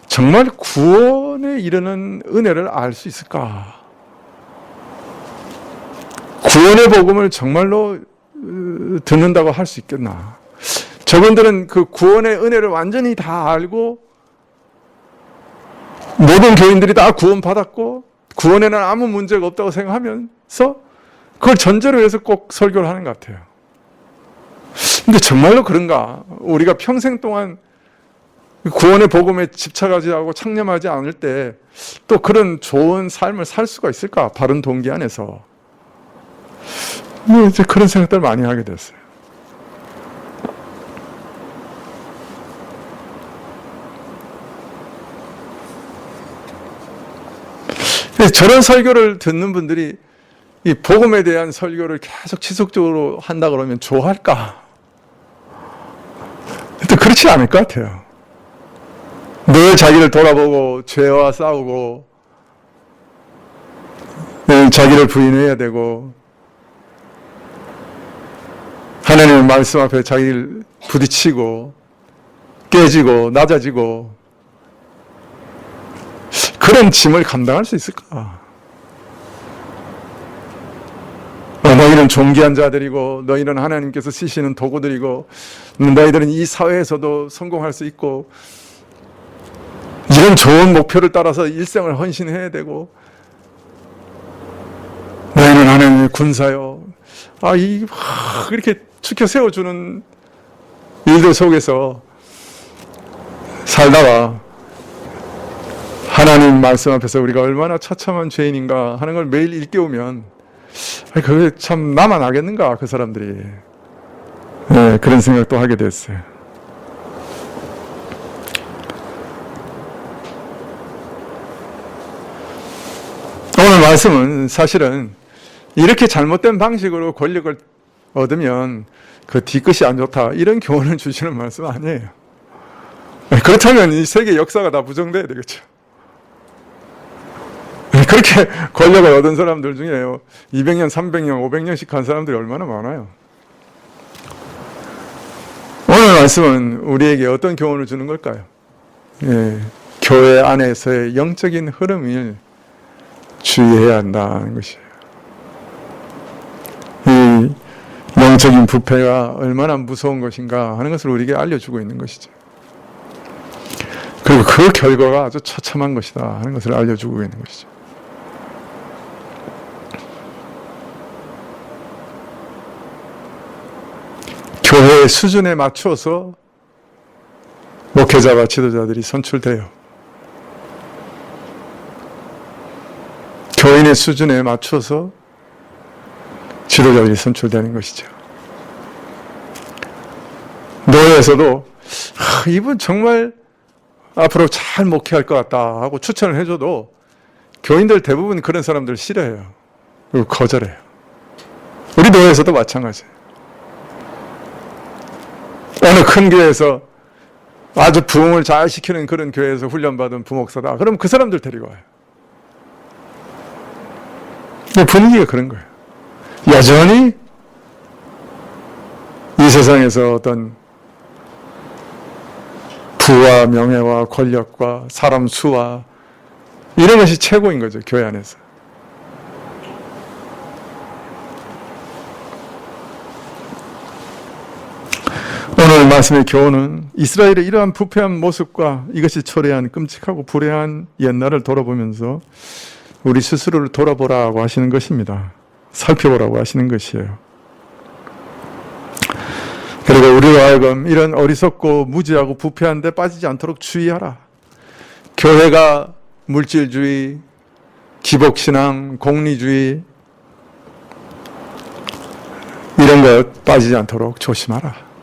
A: 정말 구원에 이르는 은혜를 알 수 있을까? 구원의 복음을 정말로 듣는다고 할 수 있겠나? 저분들은 그 구원의 은혜를 완전히 다 알고 모든 교인들이 다 구원받았고 구원에는 아무 문제가 없다고 생각하면서 그걸 전제로 해서 꼭 설교를 하는 것 같아요. 근데 정말로 그런가? 우리가 평생 동안 구원의 복음에 집착하지 않고 창념하지 않을 때 또 그런 좋은 삶을 살 수가 있을까? 바른 동기 안에서. 이제 그런 생각들 많이 하게 됐어요. 저런 설교를 듣는 분들이 이 복음에 대한 설교를 계속 지속적으로 한다 그러면 좋아할까? 또 그렇지 않을 것 같아요. 늘 자기를 돌아보고 죄와 싸우고 늘 자기를 부인해야 되고 하나님의 말씀 앞에 자기를 부딪히고 깨지고 낮아지고 그런 짐을 감당할 수 있을까? 너희는 존귀한 자들이고 너희는 하나님께서 쓰시는 도구들이고 너희들은 이 사회에서도 성공할 수 있고 이런 좋은 목표를 따라서 일생을 헌신해야 되고 너희는 하나님의 군사요. 이렇게 추켜 세워주는 일들 속에서 살다가 하나님 말씀 앞에서 우리가 얼마나 처참한 죄인인가 하는 걸 매일 일깨우면 그게 참 나만 하겠는가 그 사람들이. 네, 그런 생각도 하게 됐어요. 말씀은 사실은 이렇게 잘못된 방식으로 권력을 얻으면 그 뒤끝이 안 좋다, 이런 교훈을 주시는 말씀 아니에요. 그렇다면 이 세계 역사가 다 부정돼야 되겠죠. 그렇게 권력을 얻은 사람들 중에 200년, 300년, 500년씩 간 사람들이 얼마나 많아요. 오늘 말씀은 우리에게 어떤 교훈을 주는 걸까요? 교회 안에서의 영적인 흐름을 주의해야 한다는 것이에요. 이 영적인 부패가 얼마나 무서운 것인가 하는 것을 우리에게 알려주고 있는 것이죠. 그리고 그 결과가 아주 처참한 것이다 하는 것을 알려주고 있는 것이죠. 교회의 수준에 맞춰서 목회자와 지도자들이 선출돼요. 교인의 수준에 맞춰서 지도자들이 선출되는 것이죠. 노예에서도 이분 정말 앞으로 잘 목회할 것 같다 하고 추천을 해줘도 교인들 대부분 그런 사람들 싫어해요. 그리고 거절해요. 우리 노예에서도 마찬가지예요. 어느 큰 교회에서 아주 부흥을 잘 시키는 그런 교회에서 훈련받은 부목사다. 그럼 그 사람들 데리고 와요. 분위기가 그런 거예요. 여전히 이 세상에서 어떤 부와 명예와 권력과 사람 수와 이런 것이 최고인 거죠. 교회 안에서. 오늘 말씀의 교훈은 이스라엘의 이러한 부패한 모습과 이것이 초래한 끔찍하고 불행한 옛날을 돌아보면서 우리 스스로를 돌아보라고 하시는 것입니다. 살펴보라고 하시는 것이에요. 그리고 우리로 하여금 이런 어리석고 무지하고 부패한 데 빠지지 않도록 주의하라. 교회가 물질주의, 기복신앙, 공리주의 이런 것 빠지지 않도록 조심하라.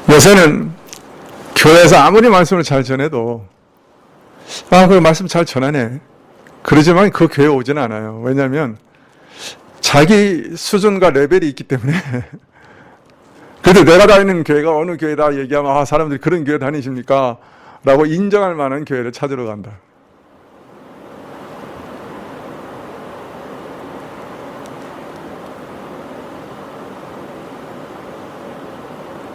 A: 요새는 교회에서 아무리 말씀을 잘 전해도 그 말씀 잘 전하네. 그러지만 그 교회에 오지는 않아요. 왜냐하면 자기 수준과 레벨이 있기 때문에 그래도 내가 다니는 교회가 어느 교회다 얘기하면 사람들이 그런 교회 다니십니까? 라고 인정할 만한 교회를 찾으러 간다.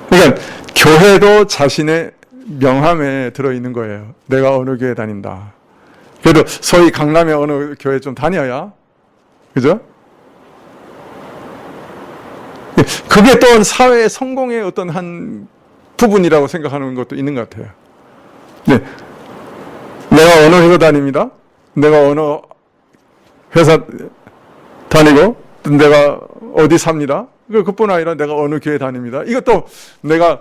A: 그러니까 교회도 자신의 명함에 들어있는 거예요. 내가 어느 교회 다닌다. 그래도 소위 강남에 어느 교회 좀 다녀야, 그죠? 그게 또 사회의 성공의 어떤 한 부분이라고 생각하는 것도 있는 것 같아요. 네. 내가 어느 회사 다닙니다. 내가 어느 회사 다니고, 내가 어디 삽니다. 그뿐 아니라 내가 어느 교회 다닙니다. 이것도 내가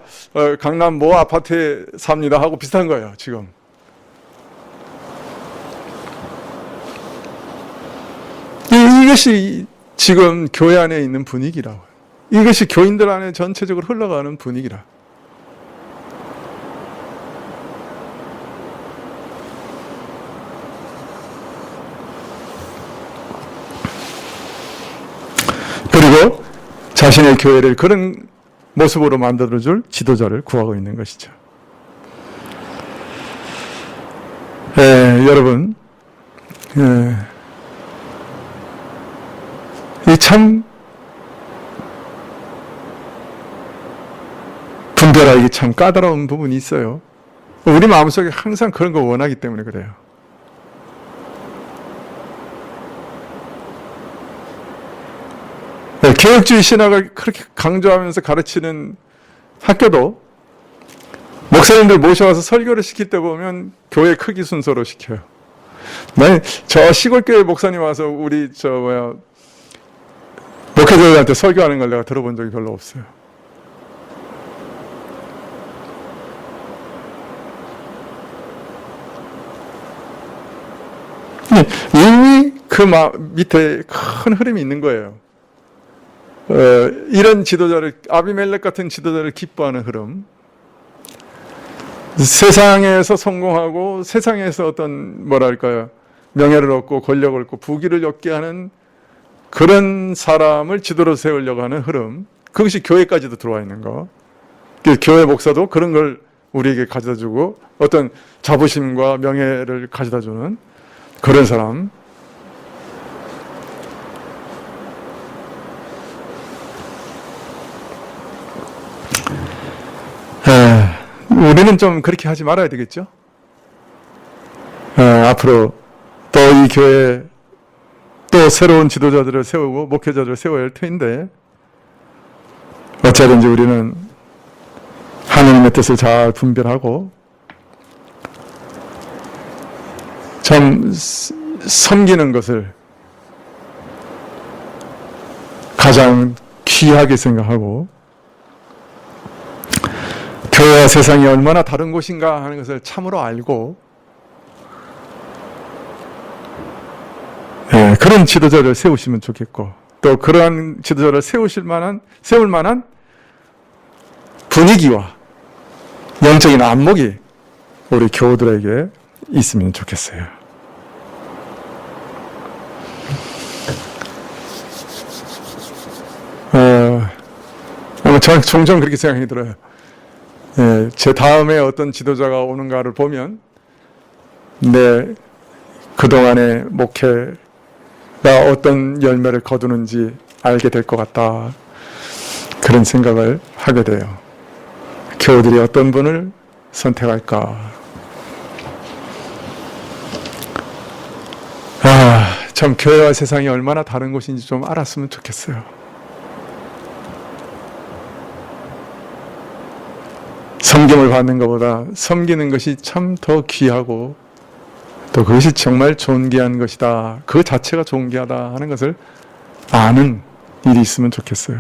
A: 강남 모 아파트에 삽니다 하고 비슷한 거예요, 지금. 이것이 지금 교회 안에 있는 분위기라고요. 이것이 교인들 안에 전체적으로 흘러가는 분위기라. 그리고 자신의 교회를 그런 모습으로 만들어줄 지도자를 구하고 있는 것이죠. 여러분, 이 참 분별하기 참 까다로운 부분이 있어요. 우리 마음속에 항상 그런 거 원하기 때문에 그래요. 개혁주의 신학을 그렇게 강조하면서 가르치는 학교도 목사님들 모셔와서 설교를 시킬 때 보면 교회 크기 순서로 시켜요. 저 시골교회 목사님 와서 우리 목회자들한테 설교하는 걸 내가 들어본 적이 별로 없어요. 이미 그 밑에 큰 흐름이 있는 거예요. 이런 지도자를, 아비멜렉 같은 지도자를 기뻐하는 흐름, 세상에서 성공하고 세상에서 어떤 뭐랄까요, 명예를 얻고 권력을 얻고 부귀를 얻게 하는 그런 사람을 지도로 세우려고 하는 흐름, 그것이 교회까지도 들어와 있는 거. 교회 목사도 그런 걸 우리에게 가져다주고 어떤 자부심과 명예를 가져다주는 그런 사람. 우리는 좀 그렇게 하지 말아야 되겠죠? 앞으로 또 이 교회에 또 새로운 지도자들을 세우고 목회자들을 세워야 할 터인데, 어찌하든지 우리는 하나님의 뜻을 잘 분별하고 좀 섬기는 것을 가장 귀하게 생각하고, 교회와 세상이 얼마나 다른 곳인가 하는 것을 참으로 알고, 그런 지도자를 세우시면 좋겠고, 또 그러한 지도자를 세울 만한 분위기와 영적인 안목이 우리 교우들에게 있으면 좋겠어요. 저는 종종 그렇게 생각이 들어요. 제 다음에 어떤 지도자가 오는가를 보면 내 그동안의 목회가 어떤 열매를 거두는지 알게 될 것 같다. 그런 생각을 하게 돼요. 교우들이 어떤 분을 선택할까? 참 교회와 세상이 얼마나 다른 곳인지 좀 알았으면 좋겠어요. 섬김을 받는 것보다 섬기는 것이 참 더 귀하고, 또 그것이 정말 존귀한 것이다, 그 자체가 존귀하다 하는 것을 아는 일이 있으면 좋겠어요.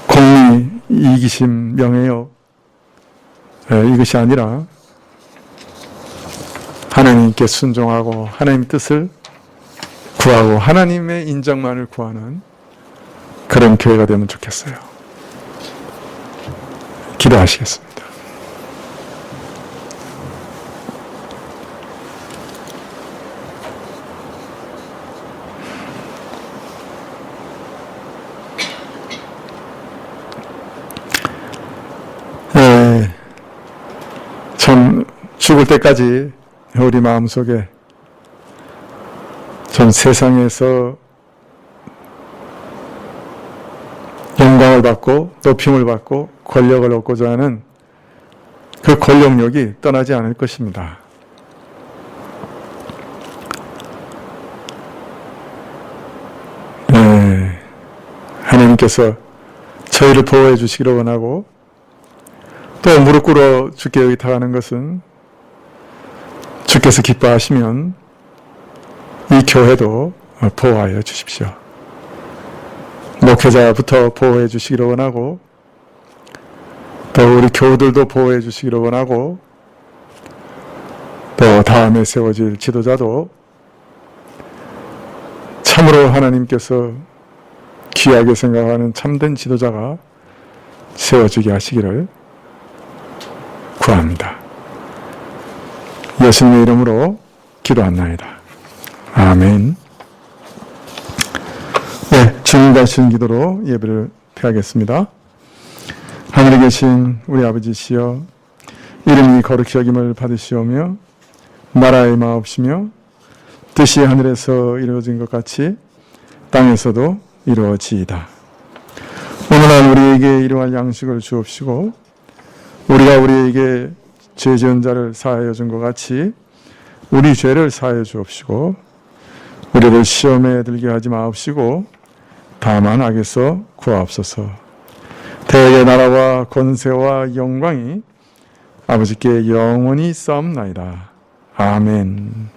A: 공의, 이기심, 명예욕, 이것이 아니라 하나님께 순종하고 하나님 뜻을 구하고 하나님의 인정만을 구하는 그런 교회가 되면 좋겠어요. 기도하시겠습니다. 참 죽을 때까지 우리 마음속에 전 세상에서 영광을 받고 높임을 받고 권력을 얻고자 하는 그 권력욕이 떠나지 않을 것입니다. 하나님께서 저희를 보호해 주시기를 원하고, 또 무릎 꿇어 주께 의탁하는 것은 주께서 기뻐하시면 이 교회도 보호하여 주십시오. 목회자부터 보호해 주시기를 원하고, 또 우리 교우들도 보호해 주시기를 원하고, 또 다음에 세워질 지도자도 참으로 하나님께서 귀하게 생각하는 참된 지도자가 세워지게 하시기를 구합니다. 예수님의 이름으로 기도합나이다. 아멘. 네, 주님과 주신 기도로 예배를 드리겠습니다. 하늘에 계신 우리 아버지시여, 이름이 거룩히 여김을 받으시오며 나라의 마옵시며 뜻이 하늘에서 이루어진 것 같이 땅에서도 이루어지이다. 오늘날 우리에게 일용할 양식을 주옵시고, 우리가 우리에게 죄 지은 자를 사하여 준 것 같이 우리 죄를 사하여 주옵시고, 우리를 시험에 들게 하지 마옵시고 다만 악에서 구하옵소서. 대의 나라와 권세와 영광이 아버지께 영원히 쌓옵나이다. 아멘.